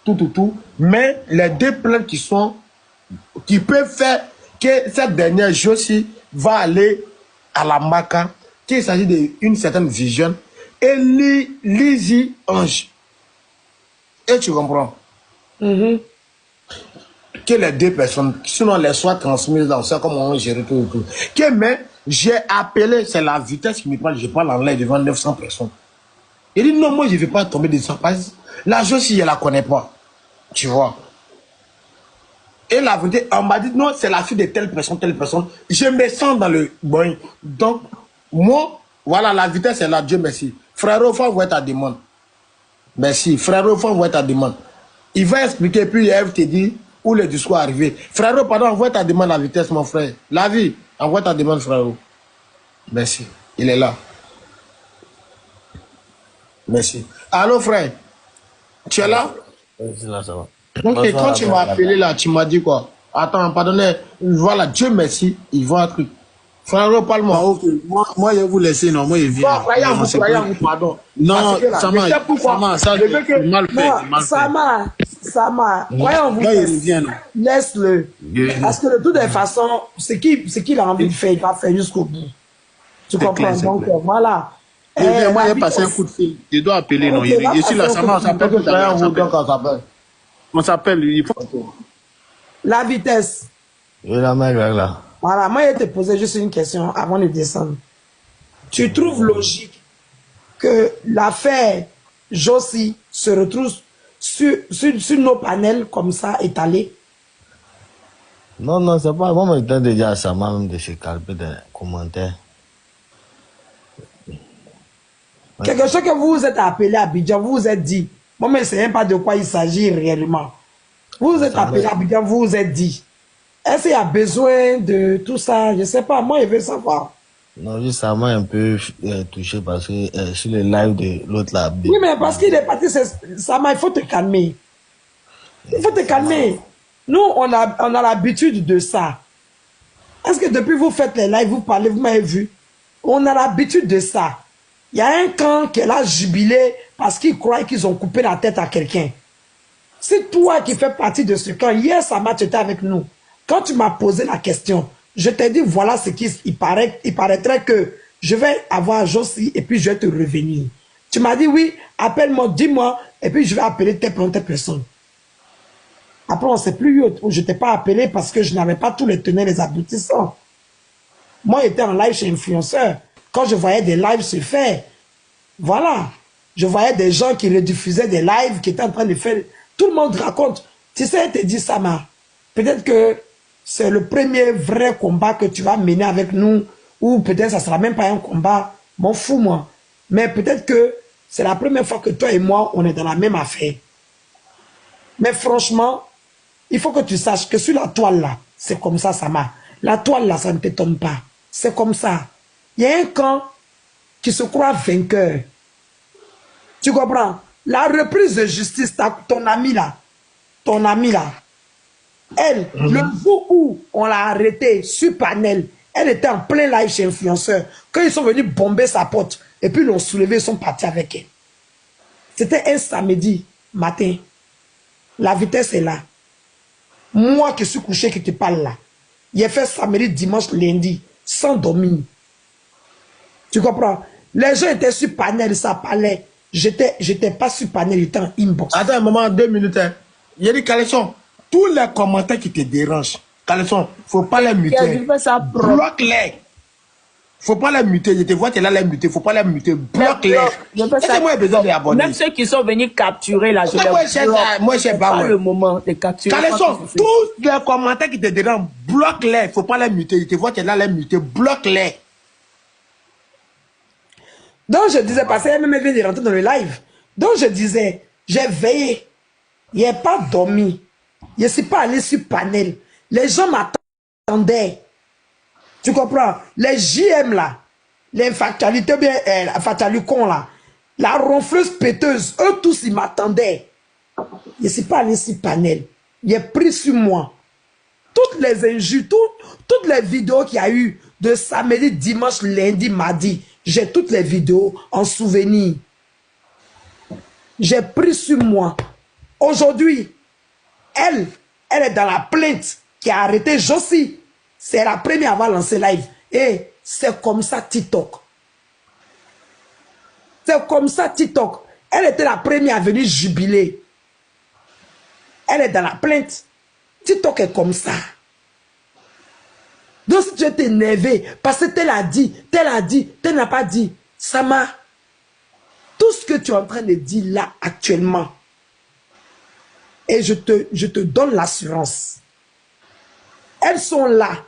tout. Mais les deux plaintes qui peuvent faire que cette dernière Josie va aller à la Maca, qu'il s'agit d'une certaine vision, et Lizzie Ange. Et tu comprends? Que les deux personnes, sinon les soient transmises dans ça, comme on gère tout. Que mais j'ai appelé, c'est la vitesse qui me parle, je parle en live devant 900 personnes. Il dit non, moi je ne vais pas tomber de ça. La Josie, je ne la connais pas. Tu vois? Et la vérité, on m'a dit non, c'est la fille de telle personne. Je me sens dans le bon. Donc, moi, voilà, la vitesse est là, Dieu merci. Frérot, faut envoyer ta demande. Merci. Frérot, faut envoyer ta demande. Il va expliquer, puis Eve te dit où le discours est arrivé. Frérot, pardon, envoie ta demande à vitesse, mon frère. La vie, envoie ta demande, frérot. Merci. Il est là. Merci. Allô, frère? Tu es là? Oui, là, ça va. Donc, quand tu m'as appelé là, tu m'as dit quoi? Attends, pardonnez. Voilà, Dieu merci, il voit un truc. Frérot, parle-moi. Ah, ok. Moi, je vais vous laisser, non, moi, je viens. Croyez-vous, pardon. Non, Sama, ça, mal fait. Sama, croyez-vous, laisse-le. Parce que de toutes les façons, ce qu'il a envie de faire, il va faire jusqu'au bout. Tu comprends? Donc, voilà. Moi, j'ai passé un coup de fil. Je dois appeler, non. Je suis là, Sama, on s'appelle. On s'appelle, il faut. La vitesse. Oui, la mère là. Voilà, moi, je te posé juste une question avant de descendre. Tu trouves logique que l'affaire Josie se retrouve sur nos panels comme ça, étalés? Non, c'est pas. Moi, je t'ai déjà à ça, même de se calmer des commentaires. Quelque chose que vous vous êtes appelé à Abidjan, vous vous êtes dit, moi, mais je ne sais même pas de quoi il s'agit réellement. Vous vous êtes appelé à Abidjan, vous vous êtes dit, est-ce qu'il y a besoin de tout ça? Je ne sais pas, moi, je veux savoir. Non, juste ça m'a un peu touché parce que sur le live de l'autre là. Oui, mais parce qu'il est parti, ça il faut te calmer. Il faut te calmer. Nous, on a l'habitude de ça. Est-ce que depuis vous faites les lives, vous parlez, vous m'avez vu? On a l'habitude de ça. Il y a un camp qui a jubilé parce qu'ils croient qu'ils ont coupé la tête à quelqu'un. C'est toi qui fais partie de ce camp. Hier, Sama, tu étais avec nous. Quand tu m'as posé la question, je t'ai dit, voilà ce qu'il paraîtrait que je vais avoir Josie et puis je vais te revenir. Tu m'as dit, oui, appelle-moi, dis-moi, et puis je vais appeler telle personne. Après, on ne s'est plus eu, je ne t'ai pas appelé parce que je n'avais pas tous les tenants, les aboutissants. Moi, j'étais en live chez Influenceur. Quand je voyais des lives se faire, voilà, je voyais des gens qui rediffusaient des lives, qui étaient en train de faire, tout le monde raconte. Tu sais, elle te dit, Sama, peut-être que c'est le premier vrai combat que tu vas mener avec nous, ou peut-être ça ne sera même pas un combat, m'en fous moi. Mais peut-être que c'est la première fois que toi et moi, on est dans la même affaire. Mais franchement, il faut que tu saches que sur la toile là, c'est comme ça, Sama. La toile là, ça ne t'étonne pas. C'est comme ça. Il y a un camp qui se croit vainqueur. Tu comprends? La reprise de justice, ton ami là, elle, le jour où on l'a arrêtée sur panel, elle était en plein live chez Influenceur. Quand ils sont venus bomber sa porte, et puis l'ont soulevée, ils sont partis avec elle. C'était un samedi matin. La vitesse est là. Moi qui suis couché, qui te parle là, j'ai fait samedi, dimanche, lundi, sans dormir. Tu comprends? Les gens étaient sur panel, ça parlait. J'étais pas sur panel, j'étais en inbox. Attends un moment, 2 minutes. Il y a des Caleçon. Tous les commentaires qui te dérangent, Caleçon, faut pas les muter. Bloque-les. Faut pas les muter. Je te vois, tu es là les muter. Faut pas les muter. Bloque-les. Est-ce que moi, j'ai besoin d'abonner? Même ceux qui sont venus capturer la jeunesse. Moi, je sais pas. Le moment de capturer. Caleçon, tous les commentaires qui te dérangent, bloque-les. Faut pas les muter. Je te vois, tu es là les muter. Bloque-les. Donc je disais, parce qu'elle même vient de rentrer dans le live. Donc je disais, j'ai veillé. Il n'a pas dormi. Je ne suis pas allé sur panel. Les gens m'attendaient. Tu comprends? Les JM là, les factualités bien, la factualicon là, la ronfleuse péteuse, eux tous ils m'attendaient. Je ne suis pas allé sur panel. J'ai pris sur moi. Toutes les injures, toutes les vidéos qu'il y a eu de samedi, dimanche, lundi, mardi, j'ai toutes les vidéos en souvenir. J'ai pris sur moi. Aujourd'hui, elle est dans la plainte qui a arrêté Josie. C'est la première à avoir lancé live. Et c'est comme ça TikTok. C'est comme ça TikTok. Elle était la première à venir jubiler. Elle est dans la plainte. TikTok est comme ça. Donc si tu es énervé, parce que tel a dit, tel n'a pas dit, Sama, tout ce que tu es en train de dire là actuellement, et je te donne l'assurance, elles sont là,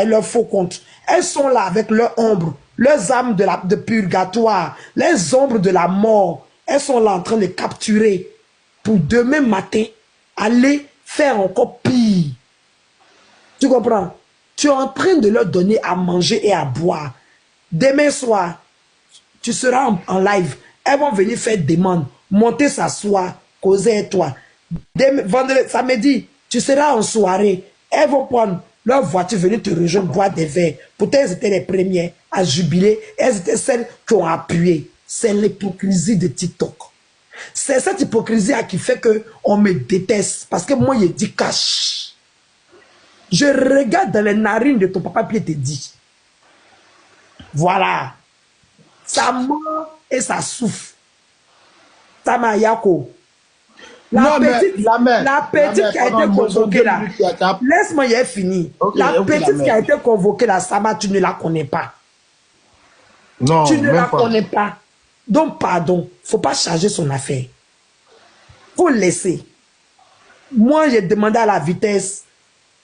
et leur faux compte, elles sont là avec leur ombre, leurs âmes de purgatoire, les ombres de la mort, elles sont là en train de capturer pour demain matin aller faire encore pire. Tu comprends? Tu es en train de leur donner à manger et à boire. Demain soir, tu seras en live. Elles vont venir faire demande, monter s'asseoir, causer avec toi. Vendredi, samedi, tu seras en soirée. Elles vont prendre leur voiture, venir te rejoindre, boire des verres. Pourtant, elles étaient les premières à jubiler. Elles étaient celles qui ont appuyé. C'est l'hypocrisie de TikTok. C'est cette hypocrisie qui fait qu'on me déteste. Parce que moi, je dis cash. Je regarde dans les narines de ton papa puis il te dit. Voilà. Ça mord et ça souffle. Sama Yako. La petite qui a été convoquée là. Laisse-moi y fini. La petite qui a été convoquée là, Sama, tu ne la connais pas. Non, tu ne la connais pas. Donc, pardon, faut pas charger son affaire. Faut laisser. Moi, j'ai demandé à la vitesse,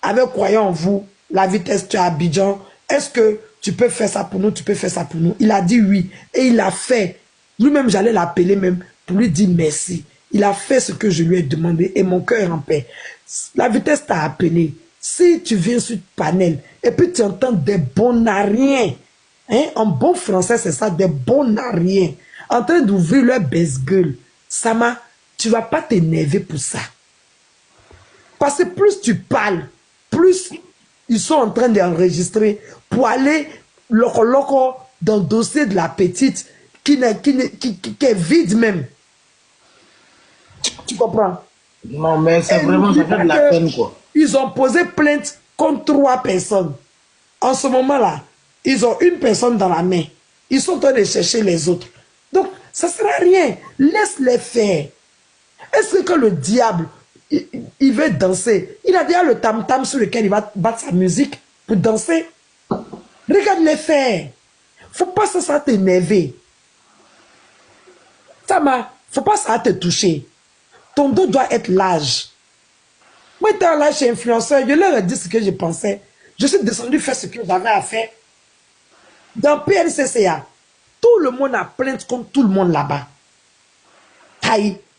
avec croyant en vous, la vitesse, tu es à Abidjan, est-ce que tu peux faire ça pour nous, tu peux faire ça pour nous? Il a dit oui, et il a fait. Lui-même, j'allais l'appeler même pour lui dire merci. Il a fait ce que je lui ai demandé et mon cœur est en paix. La vitesse t'a appelé. Si tu viens sur panel et puis tu entends des bonariens, hein, en bon français, c'est ça, des bonariens, en train d'ouvrir leur baisse-gueule, Sama, tu ne vas pas t'énerver pour ça. Parce que plus tu parles, plus ils sont en train d'enregistrer pour aller loco dans le dossier de la petite qui est vide même. Tu comprends? Non, mais c'est vraiment, ça fait de la peine, quoi. Ils ont posé plainte contre 3 personnes. En ce moment-là, ils ont une personne dans la main. Ils sont en train de chercher les autres. Donc, ça ne sert à rien. Laisse-les faire. Est-ce que le diable, il veut danser? Il a déjà le tam-tam sur lequel il va battre sa musique pour danser. Regarde-les faire. Faut pas ça t'énerver. Faut pas ça te toucher. Ton dos doit être large. Moi, étant là chez influenceur, je leur ai dit ce que je pensais. Je suis descendu faire ce que j'avais à faire. Dans PLCCA, tout le monde a plainte contre tout le monde là-bas.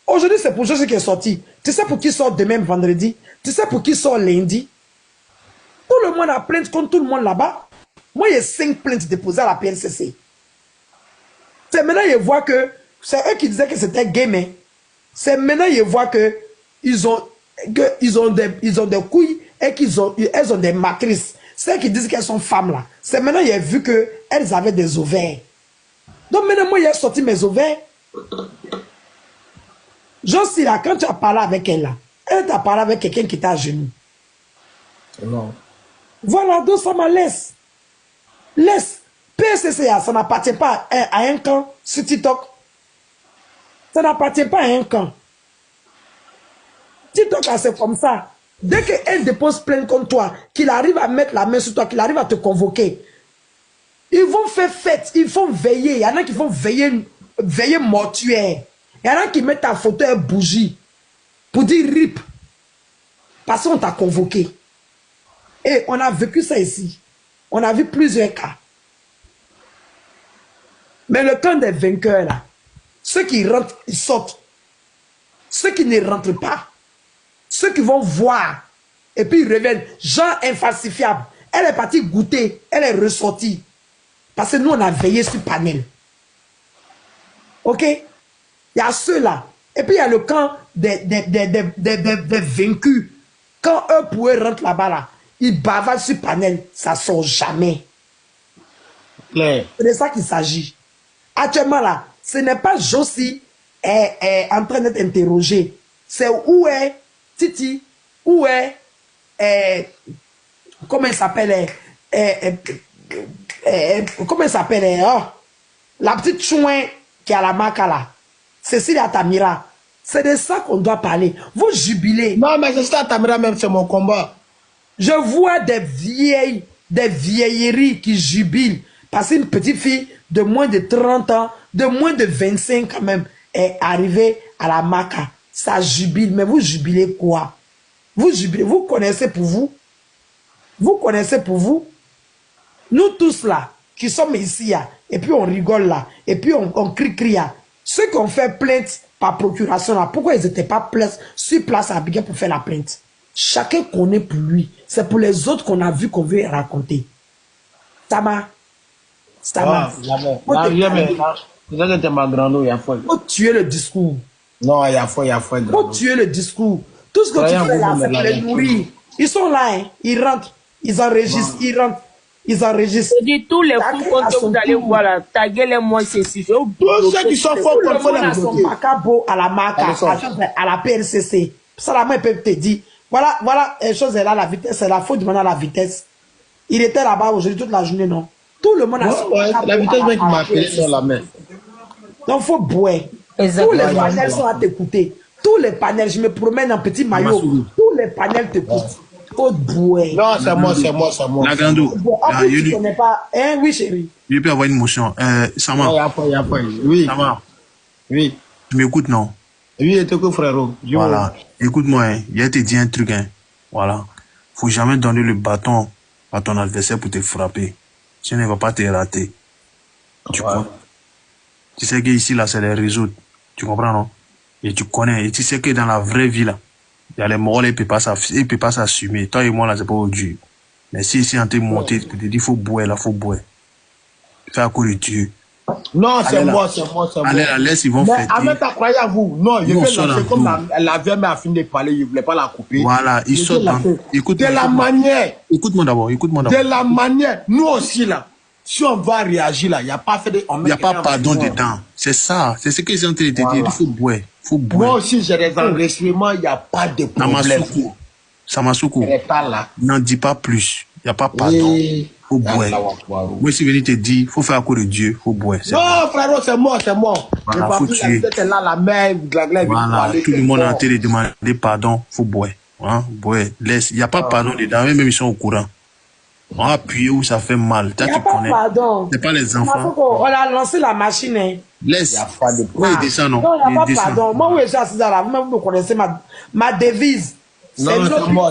Aujourd'hui, c'est pour Josie qui est sorti. Tu sais pour qui sort demain vendredi? Tu sais pour qui sort lundi? Tout le monde a plainte contre tout le monde là-bas. Moi, il y a 5 plaintes déposées à la PLCC. C'est maintenant qu'ils voient que c'est eux qui disaient que c'était gay, mais c'est maintenant qu'ils voient que ils ont des couilles et elles ont des matrices. Celles qui disent qu'elles sont femmes là. C'est maintenant qu'il a vu qu'elles avaient des ovaires. Donc maintenant, moi, il a sorti mes ovaires. Josie là, quand tu as parlé avec elle là, elle t'a parlé avec quelqu'un qui était à genoux. Non. Voilà, donc ça m'a laisse. Laisse. PCCA, ça n'appartient pas à un camp sur TikTok. Ça n'appartient pas à un camp. TikTok, c'est comme ça. Dès qu'elle dépose plainte contre toi, qu'il arrive à mettre la main sur toi, qu'il arrive à te convoquer, ils vont faire fête, ils vont veiller. Il y en a qui vont veiller mortuaire. Il y en a qui mettent ta photo et bougie pour dire RIP. Parce qu'on t'a convoqué. Et on a vécu ça ici. On a vu plusieurs cas. Mais le camp des vainqueurs, là, ceux qui rentrent, ils sortent. Ceux qui ne rentrent pas, ceux qui vont voir, et puis ils reviennent, genre infalsifiable. Elle est partie goûter, elle est ressortie. Parce que nous, on a veillé sur panel. Ok? Il y a ceux-là. Et puis il y a le camp des vaincus. Quand eux pourraient rentrer là-bas, là, ils bavardent sur panel, ça ne sort jamais. Claire. C'est de ça qu'il s'agit. Actuellement là, ce n'est pas Josie est en train d'être interrogé. C'est où est Titi, où est, comment il s'appelle, comment il s'appelle, oh, la petite chouin qui est à la maca là, Cécile Atamira. C'est de ça qu'on doit parler. Vous jubilez. Non, mais c'est ça, Atamira, même, c'est mon combat. Je vois des vieilleries qui jubilent. Parce qu'une petite fille de moins de 30 ans, de moins de 25 quand même, est arrivée à la maca. Ça jubile. Mais vous jubilez quoi? Vous jubilez. Vous connaissez pour vous? Vous connaissez pour vous? Nous tous là, qui sommes ici, là, et puis on rigole là, et puis on crie là. Ceux qui ont fait plainte par procuration là, pourquoi ils n'étaient pas sur place à Abidjan pour faire la plainte? Chacun connaît pour lui. C'est pour les autres qu'on a vu qu'on veut raconter. Tama. Faut tuer le discours. Non, il y a foi. Faut tuer le discours. Tout ce que tu fais là, c'est pour les nourrir. Ils sont là, hein. Ils rentrent, ils enregistrent, ils rentrent, ils enregistrent. Je dis tous les coups que vous allez voir là, taguez les moi ceci. Tous ceux qui sont forts pour faire la son macabo à la marca, à la PLCC. Ça, la main peut te dire, voilà, les choses est là, la vitesse, c'est la faute demander à la vitesse. Il était là-bas aujourd'hui toute la journée, non? Tout le monde a son macabo. La vitesse qui m'a appelé sur la main. Donc, il faut boire. Tous les panels sont à t'écouter. Tous les panels, je me promène en petit maillot. Tous les panels t'écoutent. Faut boire. Non, c'est moi. La Grando. En plus, tu connais pas. Hein, oui, chérie. Je peux avoir une motion. Sama. Il y a foi. Oui. Sama. Oui. Tu m'écoutes, non? Oui, et tout, frérot. Voilà. Écoute-moi, hein. Il a te dit un truc, hein. Voilà. Faut jamais donner le bâton à ton adversaire pour te frapper. Sinon, il ne va pas te rater. Tu comprends? Tu sais qu'ici, là, c'est les réseaux. Tu comprends, non? Et tu connais. Et tu sais que dans la vraie vie, là, il y a les morts, ils ne peuvent pas s'assumer. Toi et moi, là, c'est pas aujourd'hui. Mais si ici, on te monte, tu te dis, faut boire, là, faut boire. Fais à cause de Dieu. Non, c'est moi. Allez, la laisse, ils vont mais fêter. Ahmed, t'as croyé à vous? Non, je vais lancer comme la vieille m'a fini de parler, je ne voulais pas la couper. Voilà, ils sortent dans... De la manière. Écoute-moi d'abord. De la manière. Nous aussi, là. Si on va réagir, là, il n'y a pas fait de... Il n'y a pas pardon dedans. C'est ça. C'est ce qu'ils sont en train de te dire. Il faut boire. Moi aussi, j'ai des enregistrements, il n'y a pas de problème. Samasoukou. N'en dis pas plus. Il n'y a pas pardon. Il faut boire. Moi, si je viens te dire, il faut faire à cause de Dieu. Il faut boire. Non, frérot, c'est moi. Voilà, faut tuer. La mer, voilà, tout le monde est en train de demander pardon. Il faut boire. Hein? Boire. Laisse. Il n'y a pas pardon dedans. Même ils sont au courant. On a appuyé où ça fait mal. Il n'y a pas pardon. C'est pas les enfants. On a lancé la machine. Hein. Laisse. Oui, descend, non? Non, il n'y a pas pardon. Moi, où je suis assis là, vous-même, vous connaissez ma devise. Non,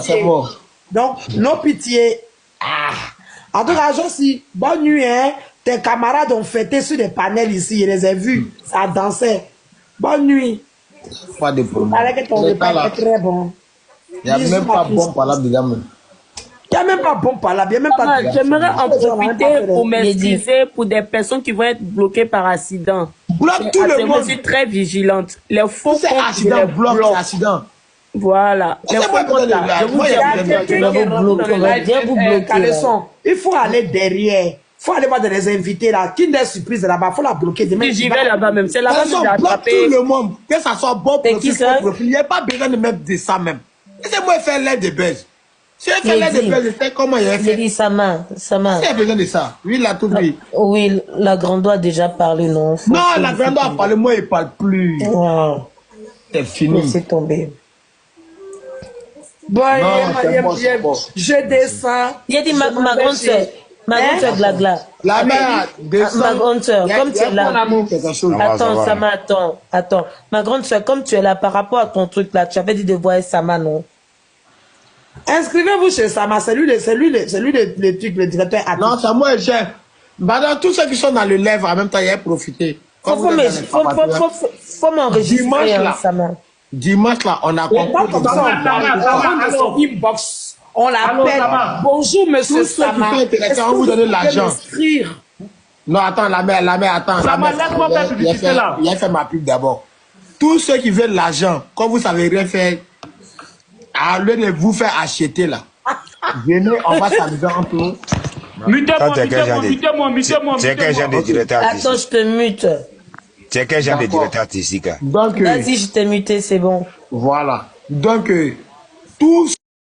c'est moi. Donc, nos pitié. Ah. En tout cas, aussi, bonne nuit, hein. Tes camarades ont fêté sur des panels ici. Je les ai vus. Ça dansait. Bonne nuit. Pas de problème. Il paraît que ton repas est très bon. Il n'y a même pas bon par dedans. Il n'y a même pas bon par là. J'aimerais en profiter pour m'excuser pour des personnes qui vont être bloquées par accident. Bloque tout le monde. Je suis très vigilante. Les faux c'est accident, bloque, c'est accident. Voilà. Les faux comptes là. Je vous dis, il faut aller derrière. Il faut aller voir des invités là. Qui est surprise là-bas, il faut la bloquer. J'y vais là-bas même. C'est là-bas que j'ai attrapé. Tout le monde. Que ça soit bon profil. Il n'y a pas besoin de mettre de ça même. Laissez-moi faire l'aide de buzz. Si elle fait l'aide de buzz, je sais comment il a fait. J'ai dit Sama. Si elle a besoin de ça. Oui, il a tout dit. Oui, la grande a déjà parlé, non? Non, la grande a parlé, moi, il ne parle plus. Wow. C'est fini. C'est tombé. Bon, je descends. J'ai dit ma grande soeur. Ma grande soeur Glagla. La mère descend. Ma grande soeur, comme tu es là. Attends, Sama, attends. Ma grande soeur, comme tu es là, par rapport à ton truc là, tu avais dit de voir Sama, non? Inscrivez-vous chez Sama, c'est lui le truc, le directeur. Non, c'est moi, j'ai. Madame, tous ceux qui sont dans le lèvre, en même temps, il a profité. Faut m'enregistrer, Sama. Dimanche, là, on a compris. On l'appelle. Bonjour, monsieur Sama. Est-ce que vous donnez l'argent? Non, attends, la mère, attends. Sama, laisse-moi faire publicité là. Il a fait ma pub d'abord. Tous ceux qui veulent l'argent, quand vous savez rien faire, à lieu de vous faire acheter là, venez, on va s'amuser un peu. Mutez-moi. C'est quel genre de directeur? Attends, je te mute. Tu es quel genre de directeur artistique? Donc, vas-y, je t'ai muté, c'est bon. voilà. Donc, tout